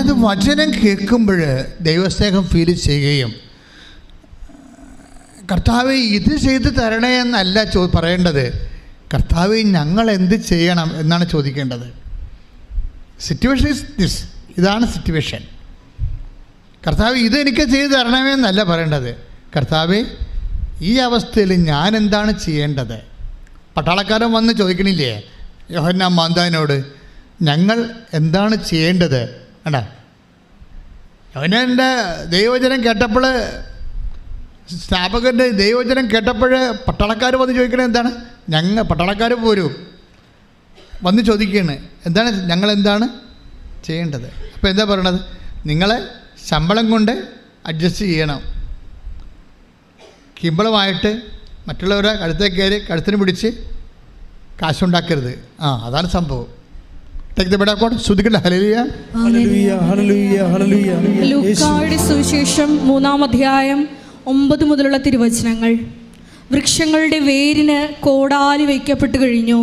അതായത് വചനം കേൾക്കുമ്പോൾ ദൈവസ്നേഹം ഫീൽ ചെയ്യുകയും കർത്താവ് ഇത് ചെയ്ത് തരണേ എന്നല്ല പറയേണ്ടത്, കർത്താവ് ഞങ്ങൾ എന്ത് ചെയ്യണം എന്നാണ് ചോദിക്കേണ്ടത്. സിറ്റുവേഷൻ ഇസ് ദിസ്, ഇതാണ് സിറ്റുവേഷൻ. കർത്താവ് ഇതെനിക്ക് ചെയ്ത് തരണമേ എന്നല്ല പറയേണ്ടത്, കർത്താവ് ഈ അവസ്ഥയിൽ ഞാൻ എന്താണ് ചെയ്യേണ്ടത്. പട്ടാളക്കാരൻ വന്ന് ചോദിക്കണില്ലേ യോഹന്നാൻ മാന്താവിനോട്, ഞങ്ങൾ എന്താണ് ചെയ്യേണ്ടത്? അടാ യോഹന്നാൻ്റെ ദൈവവചനം കേട്ടപ്പോൾ, സ്നാപകൻ്റെ ദൈവവചനം കേട്ടപ്പോൾ പട്ടാളക്കാർ വന്ന് ചോദിക്കണത് എന്താണ്? പട്ടാളക്കാർ പോരും വന്ന് ചോദിക്കുകയാണ്, എന്താണ് ഞങ്ങളെന്താണ് ചെയ്യേണ്ടത്? അപ്പോൾ എന്താ പറയണത്? നിങ്ങളെ ശമ്പളം കൊണ്ട് അഡ്ജസ്റ്റ് ചെയ്യണം, കിമ്പളമായിട്ട് മറ്റുള്ളവരെ കഴുത്തേക്ക് കയറി കഴുത്തിന് പിടിച്ച് കാശുണ്ടാക്കരുത്. അതാണ് സംഭവം. ലൂക്കായുടെ സുവിശേഷം 3-ാം അധ്യായം 9 മുതലുള്ള തിരുവചനങ്ങൾ. വൃക്ഷങ്ങളുടെ വേരിന് കോടാലി വയ്ക്കപ്പെട്ടു കഴിഞ്ഞു.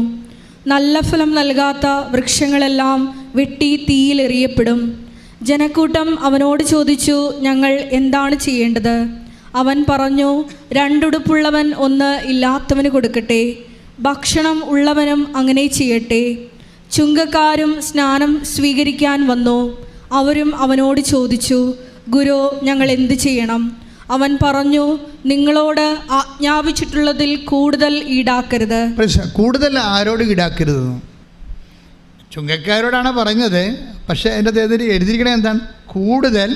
നല്ല ഫലം നൽകാത്ത വൃക്ഷങ്ങളെല്ലാം വെട്ടി തീയിലെറിയപ്പെടും. ജനക്കൂട്ടം അവനോട് ചോദിച്ചു, ഞങ്ങൾ എന്താണ് ചെയ്യേണ്ടത്? അവൻ പറഞ്ഞു, 2 ഉടുപ്പുള്ളവൻ 1 ഇല്ലാത്തവന് കൊടുക്കട്ടെ, ഭക്ഷണം ഉള്ളവനും അങ്ങനെ ചെയ്യട്ടെ. ചുങ്കക്കാരും സ്നാനം സ്വീകരിക്കാൻ വന്നു. അവരും അവനോട് ചോദിച്ചു, ഗുരു, ഞങ്ങൾ എന്ത് ചെയ്യണം? അവൻ പറഞ്ഞു, നിങ്ങളോട് ആജ്ഞാപിച്ചിട്ടുള്ളതിൽ കൂടുതൽ ഈടാക്കരുത്. കൂടുതൽ ആരോട് ഈടാക്കരുത്? ചുങ്കക്കാരോടാണ് പറഞ്ഞത്. പക്ഷേ എൻ്റെ തേതിൽ എഴുതിയിരിക്കണത് എന്താണ്? കൂടുതൽ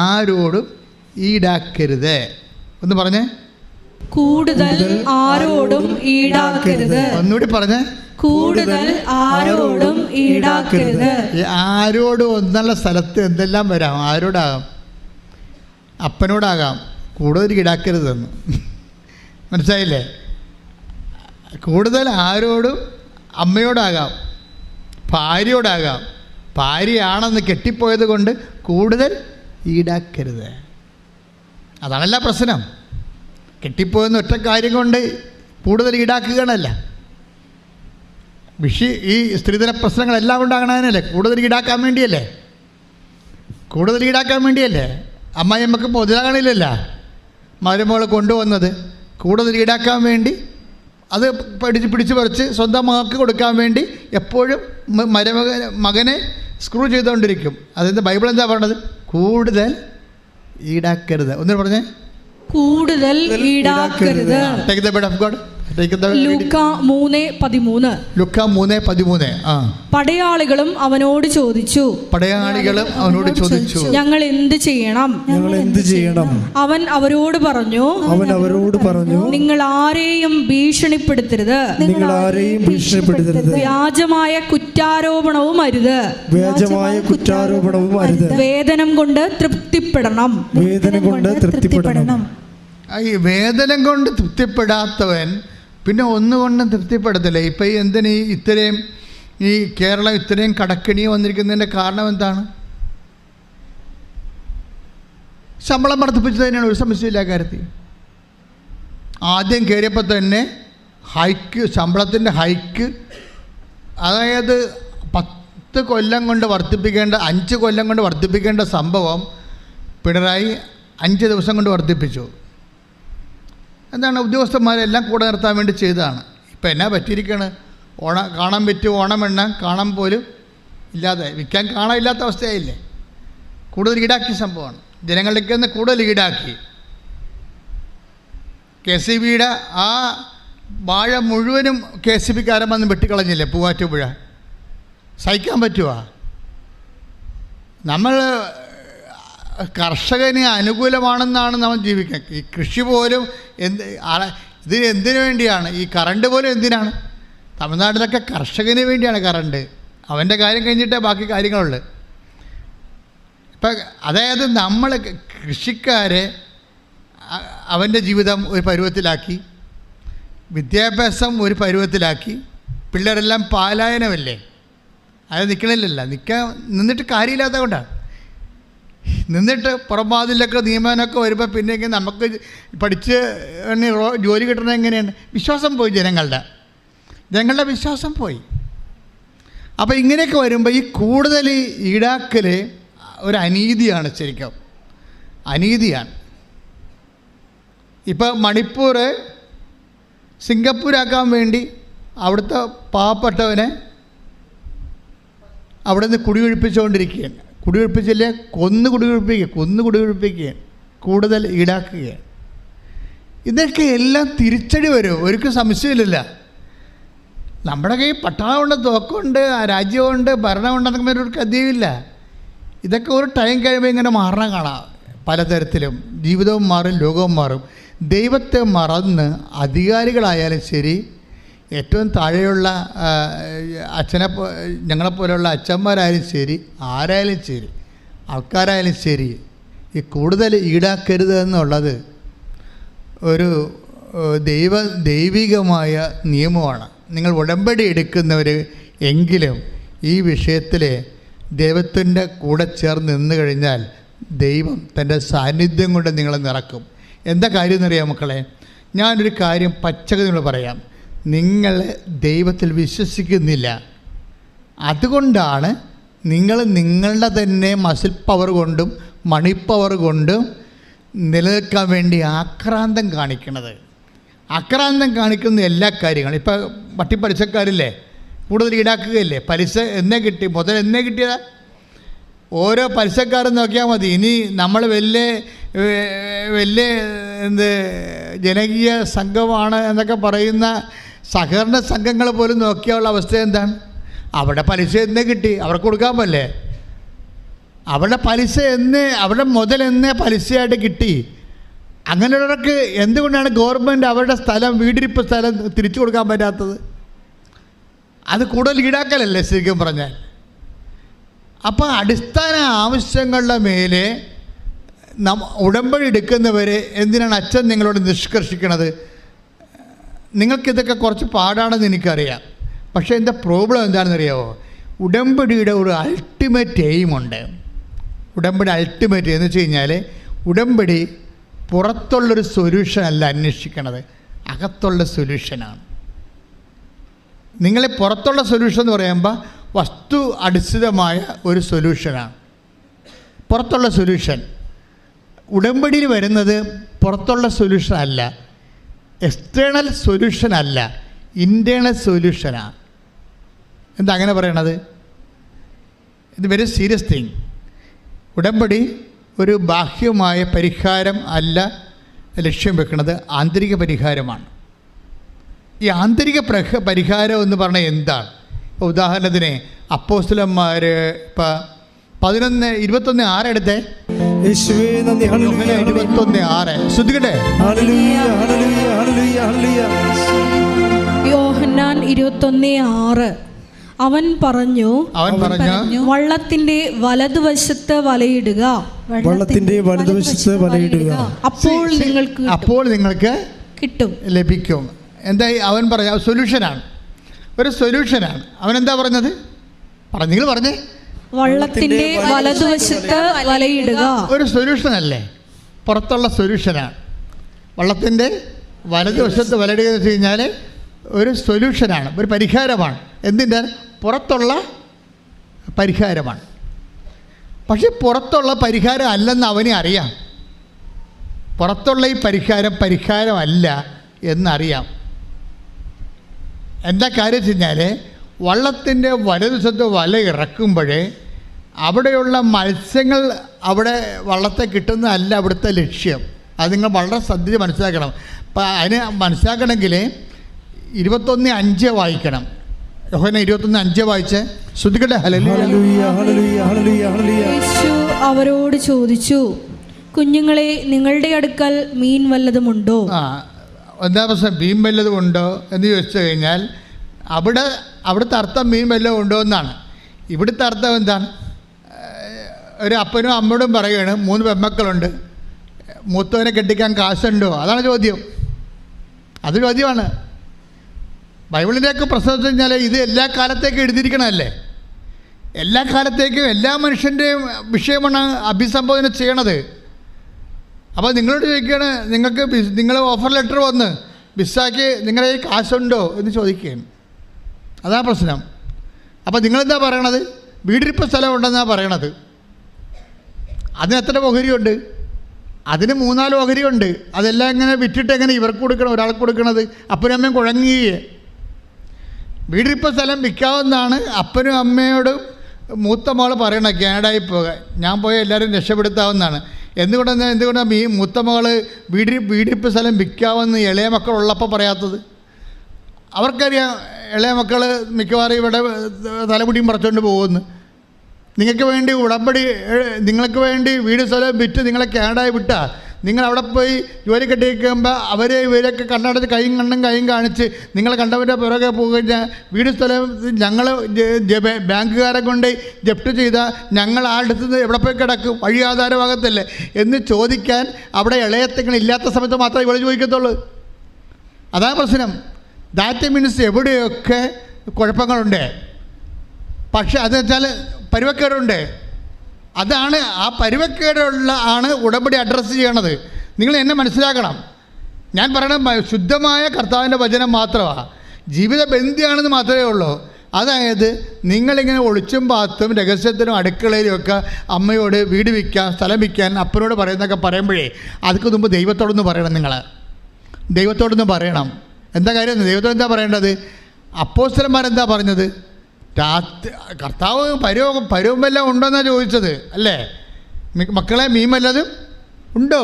ആരോടും ഈടാക്കരുത്. ഒന്ന് പറഞ്ഞേ, കൂടുതൽ ആരോടും ഈടാക്കരുത്. ഒന്നുകൂടി പറഞ്ഞേ, കൂടുതൽ ആരോടും ഈടാക്കരുത്. ആരോടും എന്നുള്ള സ്ഥലത്ത് എന്തെല്ലാം വരാം. ആരോടാകാം? അപ്പനോടാകാം. കൂടുതൽ ഈടാക്കരുതെന്ന് മനസ്സിലായില്ലേ? കൂടുതൽ ആരോടും അമ്മയോടാകാം, ഭാര്യയോടാകാം. ഭാര്യയാണെന്ന് കെട്ടിപ്പോയത് കൊണ്ട് കൂടുതൽ ഈടാക്കരുത്. അതാണല്ല പ്രശ്നം. കെട്ടിപ്പോയെന്ന് ഒറ്റ കാര്യം കൊണ്ട് കൂടുതൽ ഈടാക്കുകയാണല്ല. ഈ സ്ത്രീധന പ്രശ്നങ്ങളെല്ലാം ഉണ്ടാകണതിനല്ലേ? കൂടുതൽ ഈടാക്കാൻ വേണ്ടിയല്ലേ? കൂടുതൽ ഈടാക്കാൻ വേണ്ടിയല്ലേ? അമ്മായിയമ്മക്ക് മുതലാകണില്ലല്ല മരുമകളെ കൊണ്ടുവന്നത്. കൂടുതൽ ഈടാക്കാൻ വേണ്ടി, അത് പിടിച്ച് പറിച്ച് സ്വന്തം മകൾക്ക് കൊടുക്കാൻ വേണ്ടി എപ്പോഴും മകനെ സ്ക്രൂ ചെയ്തുകൊണ്ടിരിക്കും. അതായത് ബൈബിൾ എന്താ പറഞ്ഞത്? കൂടുതൽ ഈടാക്കരുത്. ഒന്നും പറഞ്ഞേ, കൂടുതൽ ഈടാക്കരുത്. Take the bed of God. Luke 3:13. പടയാളികളും അവനോട് ചോദിച്ചു, ഞങ്ങൾ എന്ത് ചെയ്യണം? അവൻ അവരോട് പറഞ്ഞു, നിങ്ങൾ ആരെയും ഭീഷണിപ്പെടുത്തരുത്, വ്യാജമായ കുറ്റാരോപണവും അരുത്, വേതനം കൊണ്ട് തൃപ്തിപ്പെടണം. ഈ വേതനം കൊണ്ട് തൃപ്തിപ്പെടാത്തവൻ പിന്നെ ഒന്നുകൊണ്ടും തൃപ്തിപ്പെടത്തില്ല. ഇപ്പം എന്തിന് ഇത്രയും ഈ കേരളം ഇത്രയും കടക്കെണി വന്നിരിക്കുന്നതിൻ്റെ കാരണം എന്താണ്? ശമ്പളം വർദ്ധിപ്പിച്ചത് തന്നെയാണ്, ഒരു സംശയമില്ല കാര്യത്തിൽ. ആദ്യം കയറിയപ്പോൾ തന്നെ ശമ്പളത്തിൻ്റെ ഹൈക്ക്, അതായത് 10 കൊല്ലം കൊണ്ട് വർദ്ധിപ്പിക്കേണ്ട, 5 കൊല്ലം കൊണ്ട് വർദ്ധിപ്പിക്കേണ്ട സംഭവം പിണറായി 5 ദിവസം കൊണ്ട് വർദ്ധിപ്പിച്ചു. എന്താണ്? ഉദ്യോഗസ്ഥന്മാരെല്ലാം കൂടെ നിർത്താൻ വേണ്ടി ചെയ്തതാണ്. ഇപ്പം എന്നാ പറ്റിയിരിക്കുകയാണ്? കാണാൻ പറ്റും, ഓണമെണ്ണ കാണാൻ പോലും ഇല്ലാതെ, വിൽക്കാൻ കാണാനില്ലാത്ത അവസ്ഥയായില്ലേ? കൂടുതൽ ഈടാക്കിയ സംഭവമാണ്. ജനങ്ങളിലേക്ക് നിന്ന് കൂടുതൽ ഈടാക്കി. KCBയുടെ ആ വാഴ മുഴുവനും KCBക്കാരൻ വന്ന് വെട്ടിക്കളഞ്ഞില്ലേ പൂവാറ്റുപുഴ? സഹിക്കാൻ പറ്റുമോ? നമ്മൾ കർഷകന് അനുകൂലമാണെന്നാണ് നമ്മൾ ജീവിക്കുന്നത്. ഈ കൃഷി പോലും എന്തിനു വേണ്ടിയാണ്? ഈ കറണ്ട് പോലും എന്തിനാണ്? തമിഴ്നാട്ടിലൊക്കെ കർഷകന് വേണ്ടിയാണ് കറണ്ട്. അവൻ്റെ കാര്യം കഴിഞ്ഞിട്ടേ ബാക്കി കാര്യങ്ങളുള്ളൂ. ഇപ്പം അതായത് നമ്മൾ കൃഷിക്കാരെ അവൻ്റെ ജീവിതം ഒരു പരുവത്തിലാക്കി, വിദ്യാഭ്യാസം ഒരു പരുവത്തിലാക്കി, പിള്ളേരെല്ലാം പാലായനമല്ലേ? അത് നിൽക്കണില്ലല്ലോ. നിന്നിട്ട് കാര്യമില്ലാത്ത കൊണ്ടാണ്. നിന്നിട്ട് പുറംവാതിലൊക്കെ നിയമനമൊക്കെ വരുമ്പോൾ പിന്നെങ്കിൽ നമുക്ക് പഠിച്ച് ജോലി കിട്ടണത് എങ്ങനെയാണ്? വിശ്വാസം പോയി, ജനങ്ങളുടെ വിശ്വാസം പോയി. അപ്പോൾ ഇങ്ങനെയൊക്കെ വരുമ്പോൾ ഈ കൂടുതൽ ഈടാക്കൽ ഒരു അനീതിയാണ്, ശരിക്കും അനീതിയാണ്. ഇപ്പം മണിപ്പൂർ സിംഗപ്പൂരാക്കാൻ വേണ്ടി അവിടുത്തെ പാവപ്പെട്ടവനെ അവിടെ നിന്ന് കുടിയൊഴിപ്പിച്ചുകൊണ്ടിരിക്കുകയാണ്. കുടിയൊഴിപ്പിച്ചില്ലേ, കൊന്നു കുടിയൊഴിപ്പിക്കുകയാണ്, കൂടുതൽ ഈടാക്കുകയാണ്. ഇതൊക്കെ എല്ലാം തിരിച്ചടി വരും, ഒരിക്കലും സംശയമില്ല. നമ്മുടെ കയ്യിൽ പട്ടാളമുണ്ട്, തോക്കുണ്ട്, രാജ്യമുണ്ട്, ഭരണമുണ്ടെന്നൊക്കെ ഒരു കഥയുമില്ല. ഇതൊക്കെ ഒരു ടൈം കഴിയുമ്പോൾ ഇങ്ങനെ മാറണം കാണാം. പലതരത്തിലും ജീവിതവും മാറും, ലോകവും മാറും. ദൈവത്തെ മറന്ന് അധികാരികളായാലും ശരി, ഏറ്റവും താഴെയുള്ള ഞങ്ങളെപ്പോലെയുള്ള അച്ഛന്മാരായാലും ശരി, ആരായാലും ശരി, ആൾക്കാരായാലും ശരി, ഈ കൂടുതൽ ഈടാക്കരുത് എന്നുള്ളത് ഒരു ദൈവികമായ നിയമമാണ്. നിങ്ങൾ ഉടമ്പടി എടുക്കുന്നവർ എങ്കിലും ഈ വിഷയത്തിൽ ദൈവത്തിൻ്റെ കൂടെ ചേർന്ന് നിന്ന് കഴിഞ്ഞാൽ ദൈവം തൻ്റെ സാന്നിധ്യം കൊണ്ട് നിങ്ങളെ നിറക്കും. എന്താ കാര്യം എന്നറിയാം മക്കളെ? ഞാനൊരു കാര്യം പച്ചക്ക് നിങ്ങൾ പറയാം. നിങ്ങൾ ദൈവത്തിൽ വിശ്വസിക്കുന്നില്ല. അതുകൊണ്ടാണ് നിങ്ങൾ നിങ്ങളുടെ തന്നെ മസിൽ പവർ കൊണ്ടും മണി പവർ കൊണ്ടും നിലനിൽക്കാൻ വേണ്ടി ആക്രാന്തം കാണിക്കുന്നത്. ആക്രാന്തം കാണിക്കുന്ന എല്ലാ കാര്യങ്ങളും. ഇപ്പോൾ പലിശക്കാരില്ലേ, കൂടുതൽ ഈടാക്കുകയല്ലേ? പലിശ എന്നേ കിട്ടി, മുതൽ എന്നേ കിട്ടിയതാ? ഓരോ പലിശക്കാരും നോക്കിയാൽ മതി. ഇനി നമ്മൾ വലിയ ജനകീയ സംഘമാണ് എന്നൊക്കെ പറയുന്ന സഹകരണ സംഘങ്ങൾ പോലും നോക്കിയുള്ള അവസ്ഥ എന്താണ്? അവിടെ പലിശ എന്നേ കിട്ടി, അവർക്ക് കൊടുക്കാൻ പറ്റേ? അവിടെ പലിശ അവിടെ മുതൽ എന്നേ പലിശയായിട്ട് കിട്ടി. അങ്ങനെയുള്ളവർക്ക് എന്തുകൊണ്ടാണ് ഗവൺമെൻറ് അവരുടെ സ്ഥലം, വീടിരിപ്പ് സ്ഥലം തിരിച്ചു കൊടുക്കാൻ പറ്റാത്തത്? അത് കൂടുതൽ ഈടാക്കലല്ലേ ശരിക്കും പറഞ്ഞാൽ. അപ്പോൾ അടിസ്ഥാന ആവശ്യങ്ങളുടെ മേലെ ഉടമ്പടി എടുക്കുന്നവർ എന്തിനാണ് അച്ഛൻ നിങ്ങളോട് നിഷ്കർഷിക്കണത്? നിങ്ങൾക്കിതൊക്കെ കുറച്ച് പാടാണെന്ന് എനിക്കറിയാം. പക്ഷേ എൻ്റെ പ്രോബ്ലം എന്താണെന്നറിയാമോ? ഉടമ്പടിയുടെ ഒരു അൾട്ടിമേറ്റ് എയിമുണ്ട്. ഉടമ്പടി അൾട്ടിമേറ്റ് എന്ന് വെച്ച് കഴിഞ്ഞാൽ, ഉടമ്പടി പുറത്തുള്ളൊരു സൊല്യൂഷനല്ല അന്വേഷിക്കണത്, അകത്തുള്ള സൊല്യൂഷനാണ്. നിങ്ങളെ പുറത്തുള്ള സൊല്യൂഷൻ എന്ന് പറയുമ്പോൾ വസ്തു അടിസ്ഥാനമായ ഒരു സൊല്യൂഷനാണ് പുറത്തുള്ള സൊല്യൂഷൻ. ഉടമ്പടിയിൽ വരുന്നത് പുറത്തുള്ള സൊല്യൂഷൻ അല്ല, എക്സ്റ്റേണൽ സൊല്യൂഷൻ അല്ല, ഇൻറ്റേണൽ സൊല്യൂഷനാണ്. എന്താ അങ്ങനെ പറയണത്? ഇത് വെരി സീരിയസ് തിങ്. ഉടമ്പടി ഒരു ബാഹ്യമായ പരിഹാരം അല്ല ലക്ഷ്യം വെക്കുന്നത്, ആന്തരിക പരിഹാരമാണ്. ഈ ആന്തരിക പരിഹാരം എന്ന് പറഞ്ഞാൽ എന്താണ്? ഇപ്പോൾ ഉദാഹരണത്തിന് അപ്പോസ്തലന്മാർ ഇപ്പോൾ 11:21 എടുത്തേ. 21:6 ശ്രദ്ധിക്കട്ടെ. യോഹന്നാൻ 21:6 അവൻ പറഞ്ഞു വള്ളത്തിന്റെ വലതുവശത്ത് വലയിടുക, അപ്പോൾ നിങ്ങൾക്ക് കിട്ടും, ലഭിക്കും. എന്താ അവൻ പറഞ്ഞ സൊല്യൂഷനാണ്, ഒരു സൊല്യൂഷനാണ്. അവനെന്താ പറഞ്ഞത്? നിങ്ങൾ പറഞ്ഞേ, വള്ളത്തിന്റെ വലതുവശത്ത് വലയിടുക. ഒരു സൊല്യൂഷനല്ലേ, പുറത്തുള്ള സൊല്യൂഷനാണ്. വള്ളത്തിൻ്റെ വലതുവശത്ത് വലയിടുക എന്ന് വെച്ച് കഴിഞ്ഞാൽ ഒരു സൊല്യൂഷനാണ്, ഒരു പരിഹാരമാണ്. എന്തിൻ്റെ? പുറത്തുള്ള പരിഹാരമാണ്. പക്ഷെ പുറത്തുള്ള പരിഹാരം അല്ലെന്ന് അവനെ അറിയാം. പുറത്തുള്ള ഈ പരിഹാരമല്ല എന്നറിയാം. എന്താ കാര്യം വെച്ച് കഴിഞ്ഞാൽ, വള്ളത്തിൻ്റെ വലതുവശത്ത് വല ഇറക്കുമ്പോഴേ അവിടെയുള്ള മത്സ്യങ്ങൾ അവിടെ വള്ളത്തെ കിട്ടുന്നതല്ല അവിടുത്തെ ലക്ഷ്യം. അത് നിങ്ങൾ വളരെ ശ്രദ്ധിച്ച് മനസ്സിലാക്കണം. അപ്പം അതിന് മനസ്സിലാക്കണമെങ്കിൽ 21:5 വായിക്കണം. യോഹന്നാൻ 21:5 വായിച്ച് ശ്രദ്ധിക്കട്ടെ. യേശു അവരോട് ചോദിച്ചു, കുഞ്ഞുങ്ങളെ, നിങ്ങളുടെ അടുക്കൽ മീൻ വല്ലതുമുണ്ടോ? എന്താ പ്രശ്നം? മീൻ വല്ലതും ഉണ്ടോ എന്ന് ചോദിച്ചു കഴിഞ്ഞാൽ അവിടുത്തെ അർത്ഥം മീൻ വല്ലതും ഉണ്ടോ എന്നാണ്. ഇവിടുത്തെ അർത്ഥം എന്താണ്? ഒരു അപ്പനും അമ്മയോടും പറയുകയാണ്, 3 പെൺമക്കളുണ്ട്, മൂത്തവനെ കെട്ടിക്കാൻ കാശുണ്ടോ? അതാണ് ചോദ്യം. അത് ചോദ്യമാണ്. ബൈബിളിൻ്റെയൊക്കെ പ്രശ്നം വെച്ച് കഴിഞ്ഞാൽ ഇത് എല്ലാ കാലത്തേക്കും എഴുതിയിരിക്കണമല്ലേ. എല്ലാ കാലത്തേക്കും എല്ലാ മനുഷ്യൻ്റെയും വിഷയമാണ് അഭിസംബോധന ചെയ്യണത്. അപ്പോൾ നിങ്ങളോട് ചോദിക്കുകയാണ്, നിങ്ങൾ ഓഫർ ലെറ്റർ വന്ന് വിസാക്ക് നിങ്ങളുടെ കയ്യിൽ കാശുണ്ടോ എന്ന് ചോദിക്കുകയാണ്. അതാണ് പ്രശ്നം. അപ്പോൾ നിങ്ങളെന്താ പറയണത്? വീടിരിപ്പ് സ്ഥലം ഉണ്ടെന്നാണ് പറയണത്. അതിന് എത്ര ഓഹരിയുണ്ട്? അതിന് 3-4 ഓഹരിയുണ്ട്. അതെല്ലാം ഇങ്ങനെ വിറ്റിട്ട് എങ്ങനെ ഇവർക്ക് കൊടുക്കണം, ഒരാൾക്ക് കൊടുക്കണത്? അപ്പനും അമ്മയും കുഴങ്ങിയേ. വീടിപ്പോൾ സ്ഥലം വിൽക്കാവുന്നതാണ്. അപ്പനും അമ്മയോടും മൂത്ത മകൾ പറയണം കാനഡയിൽ പോകാൻ. ഞാൻ പോയാൽ എല്ലാവരും രക്ഷപ്പെടുത്താവുന്നതാണ്. എന്തുകൊണ്ടാണ് ഈ മൂത്ത മകൾ വീടിപ്പോൾ സ്ഥലം വിൽക്കാമെന്ന് ഇളയ മക്കളുള്ളപ്പോൾ പറയാത്തത്? അവർക്കറിയാം ഇളയ മക്കൾ മിക്കവാറും ഇവിടെ തലമുടിയും പറിച്ചുകൊണ്ട് പോകുമെന്ന്. നിങ്ങൾക്ക് വേണ്ടി ഉടമ്പടി, നിങ്ങൾക്ക് വേണ്ടി വീട് സ്ഥലം വിറ്റ് നിങ്ങളെ കാനഡയിൽ വിട്ടാൽ നിങ്ങൾ അവിടെ പോയി ജോലി കെട്ടിയിരിക്കുമ്പോൾ അവരെ ഇവരൊക്കെ കണ്ണടച്ച് കൈയും കാണിച്ച് നിങ്ങൾ കണ്ടവരുടെ പുറകെ പോകുകഴിഞ്ഞാൽ വീട് സ്ഥലം ഞങ്ങൾ ബാങ്കുകാരെ കൊണ്ട് ജപ്റ്റ് ചെയ്താൽ ഞങ്ങൾ ആ അടുത്ത് എവിടെ പോയി കിടക്കും, വഴി ആധാരമാകത്തല്ലേ എന്ന് ചോദിക്കാൻ അവിടെ ഇളയത്തങ്ങൾ ഇല്ലാത്ത സമയത്ത് മാത്രമേ ഇവിടെ ചോദിക്കത്തുള്ളൂ. അതാണ് പ്രശ്നം. ദാറ്റ് മീൻസ് എവിടെയൊക്കെ കുഴപ്പങ്ങളുണ്ട്, പക്ഷെ അത് വെച്ചാൽ പരുവക്കേടുണ്ട്. അതാണ് ആ പരുവക്കേടുള്ള ആണ് ഉടമ്പടി അഡ്രസ്സ് ചെയ്യണത്. നിങ്ങൾ എന്നെ മനസ്സിലാക്കണം. ഞാൻ പറയണത് ശുദ്ധമായ കർത്താവിൻ്റെ വചനം മാത്രമാണ്, ജീവിത ബന്ധിയാണെന്ന് മാത്രമേ ഉള്ളൂ. അതായത് നിങ്ങളിങ്ങനെ ഒളിച്ചും പാത്തും രഹസ്യത്തിനും അടുക്കളയിലുമൊക്കെ അമ്മയോട് വീട് വിൽക്കാൻ, സ്ഥലം വിൽക്കാൻ, അപ്പനോട് പറയുന്നതൊക്കെ പറയുമ്പോഴേ അതിക്ക് മുമ്പ് ദൈവത്തോടൊന്ന് പറയണം. നിങ്ങൾ ദൈവത്തോടൊന്ന് പറയണം. എന്താ കാര്യം? ദൈവത്തോട് എന്താ പറയേണ്ടത്? അപ്പോസ്തലന്മാരെന്താ പറഞ്ഞത്? കർത്താവ് പരവും വല്ലതും ഉണ്ടോയെന്നാണ് ചോദിച്ചത് അല്ലേ? മക്കളെ മീൻ വല്ലതും ഉണ്ടോ?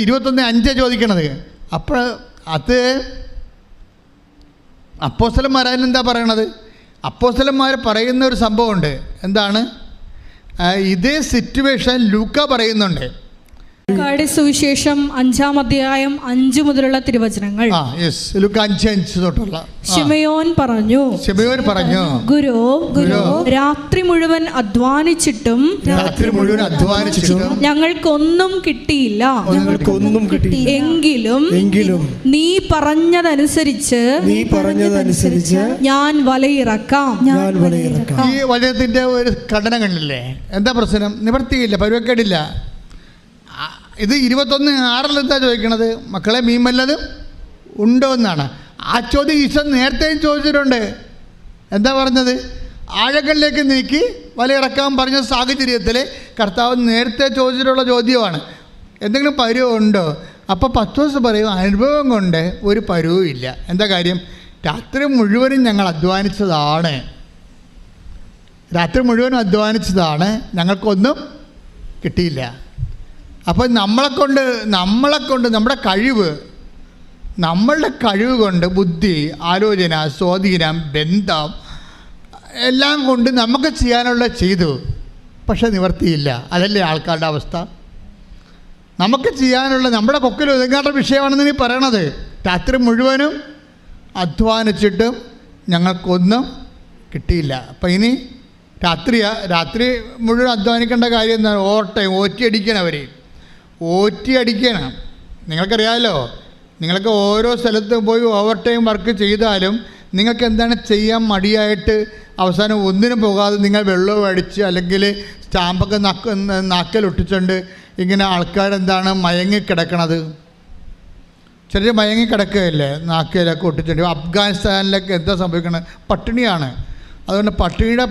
21:5 ചോദിക്കണത്. അപ്പോൾ അത് അപ്പോസ്തലന്മാരെന്താ പറയണത്? അപ്പോസ്തലന്മാർ പറയുന്ന ഒരു സംഭവമുണ്ട്. എന്താണ്? ഇതേ സിറ്റുവേഷൻ ലൂക്ക പറയുന്നുണ്ട്. സുവിശേഷം 5-ാം അധ്യായം 5 മുതലുള്ള തിരുവചനങ്ങൾ. ശിമയോൻ പറഞ്ഞു, ഗുരു രാത്രി മുഴുവൻ അധ്വാനിച്ചിട്ടും ഞങ്ങൾക്കൊന്നും കിട്ടിയില്ല. എങ്കിലും നീ പറഞ്ഞതനുസരിച്ച് ഞാൻ വലയിറക്കാം. ഈ വചനത്തിന്റെ ഒരു ഘടന കണ്ടില്ലേ? എന്താ പ്രശ്നം? നിവർത്തിയില്ല, പരുവക്കേടില്ല. ഇത് 21:6 എന്താ ചോദിക്കണത്? മക്കളെ മീൻ വല്ലതും ഉണ്ടോ എന്നാണ്. ആ ചോദ്യം ഈശോ നേരത്തെയും ചോദിച്ചിട്ടുണ്ട്. എന്താ പറഞ്ഞത്? ആഴങ്ങളിലേക്ക് നീക്കി വലയിറക്കാൻ പറഞ്ഞ സാഹചര്യത്തിൽ കർത്താവ് നേരത്തെ ചോദിച്ചിട്ടുള്ള ചോദ്യമാണ്. എന്തെങ്കിലും പരുവം ഉണ്ടോ? അപ്പോൾ പത്രോസ് പറയും, അനുഭവം കൊണ്ട് ഒരു പരുവും ഇല്ല. എന്താ കാര്യം? രാത്രി മുഴുവനും ഞങ്ങൾ അധ്വാനിച്ചതാണ്, ഞങ്ങൾക്കൊന്നും കിട്ടിയില്ല. അപ്പോൾ നമ്മളെക്കൊണ്ട് നമ്മളുടെ കഴിവ് കൊണ്ട് ബുദ്ധി, ആലോചന, സ്വാധീനം, ബന്ധം എല്ലാം കൊണ്ട് നമുക്ക് ചെയ്യാനുള്ള ചെയ്തു, പക്ഷെ നിവർത്തിയില്ല. അതല്ലേ ആൾക്കാരുടെ അവസ്ഥ? നമുക്ക് ചെയ്യാനുള്ള നമ്മുടെ കൊക്കിൽ ഒതുങ്ങാത്ത വിഷയമാണെന്ന് നീ പറയണത്. രാത്രി മുഴുവനും അധ്വാനിച്ചിട്ടും ഞങ്ങൾക്കൊന്നും കിട്ടിയില്ല. അപ്പം ഇനി രാത്രി മുഴുവൻ അധ്വാനിക്കേണ്ട കാര്യം എന്താണ്? ഓറ്റി അടിക്കണം. നിങ്ങൾക്കറിയാമല്ലോ, നിങ്ങൾക്ക് ഓരോ സ്ഥലത്ത് പോയി ഓവർ ടൈം വർക്ക് ചെയ്താലും നിങ്ങൾക്ക് എന്താണ് ചെയ്യാൻ മടിയായിട്ട് അവസാനം ഒന്നിനും പോകാതെ നിങ്ങൾ വെള്ളവും അടിച്ച് അല്ലെങ്കിൽ സ്റ്റാമ്പൊക്കെ നാക്കലൊട്ടിച്ചുകൊണ്ട് ഇങ്ങനെ ആൾക്കാരെന്താണ് മയങ്ങിക്കിടക്കണത്. ചിലർ മയങ്ങിക്കിടക്കുകയല്ലേ നാക്കയിലൊക്കെ ഒട്ടിച്ചുകൊണ്ട്. അഫ്ഗാനിസ്ഥാനിലൊക്കെ എന്താ സംഭവിക്കുന്നത്? പട്ടിണിയാണ്. അതുകൊണ്ട്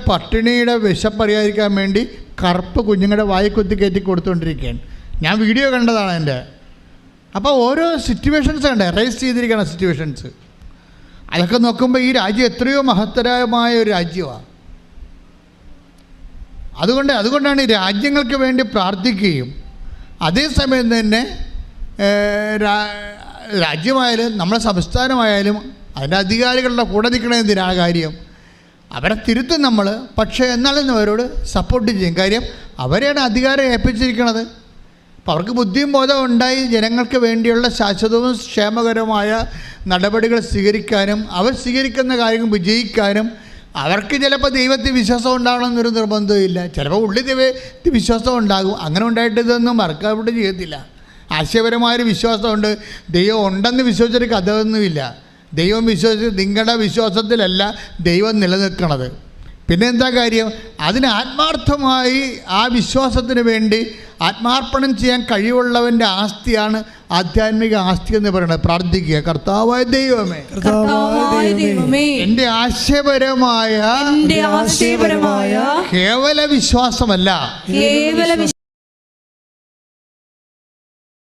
പട്ടിണിയുടെ വിശപ്പറിയാതിരിക്കാൻ വേണ്ടി കറുപ്പ് കുഞ്ഞുങ്ങളുടെ വായി കുത്തി കയറ്റി കൊടുത്തുകൊണ്ടിരിക്കുകയാണ്. ഞാൻ വീഡിയോ കണ്ടതാണ് എൻ്റെ. അപ്പോൾ ഓരോ സിറ്റുവേഷൻസ് ഉണ്ട്, റൈസ് ചെയ്തിരിക്കുന്ന സിറ്റുവേഷൻസ്. അതൊക്കെ നോക്കുമ്പോൾ ഈ രാജ്യം എത്രയോ മഹത്തരമായ ഒരു രാജ്യമാണ്. അതുകൊണ്ടാണ് ഈ രാജ്യങ്ങൾക്ക് വേണ്ടി പ്രാർത്ഥിക്കുകയും അതേസമയം തന്നെ രാജ്യമായാലും നമ്മുടെ സംസ്ഥാനമായാലും അതിൻ്റെ അധികാരികളുടെ കൂടെ നിൽക്കണമെന്തിനാണ് കാര്യം? അവരെ തിരുത്തും നമ്മൾ, പക്ഷേ എന്നാലും അവരോട് സപ്പോർട്ട് ചെയ്യും. കാര്യം അവരെയാണ് അധികാരം ഏൽപ്പിച്ചിരിക്കുന്നത്. അപ്പോൾ അവർക്ക് ബുദ്ധിയും ബോധവും ഉണ്ടായി ജനങ്ങൾക്ക് വേണ്ടിയുള്ള ശാശ്വതവും ക്ഷേമകരമായ നടപടികൾ സ്വീകരിക്കാനും അവർ സ്വീകരിക്കുന്ന കാര്യങ്ങൾ വിജയിക്കാനും അവർക്ക് ചിലപ്പോൾ ദൈവത്തിൽ വിശ്വാസം ഉണ്ടാകണമെന്നൊരു നിർബന്ധമില്ല. ചിലപ്പോൾ ഉള്ളിൽ ദൈവത്തിൽ വിശ്വാസം ഉണ്ടാകും. അങ്ങനെ ഉണ്ടായിട്ട് ഇതൊന്നും വർക്കൗട്ട് ചെയ്യത്തില്ല. ആശയപരമായൊരു വിശ്വാസമുണ്ട്. ദൈവം ഉണ്ടെന്ന് വിശ്വസിച്ചൊരു കഥയൊന്നുമില്ല. ദൈവം നിങ്ങളുടെ വിശ്വാസത്തിലല്ല ദൈവം നിലനിൽക്കണത്. പിന്നെ എന്താ കാര്യം? അതിന് ആത്മാർത്ഥമായി ആ വിശ്വാസത്തിന് വേണ്ടി ആത്മാർപ്പണം ചെയ്യാൻ കഴിവുള്ളവൻ്റെ ആസ്തിയാണ് ആധ്യാത്മിക ആസ്തി എന്ന് പറയുന്നത്. പ്രാർത്ഥിക്കുക, കർത്താവായ ദൈവമേ, എൻ്റെ ആശയപരമായ കേവല വിശ്വാസമല്ല,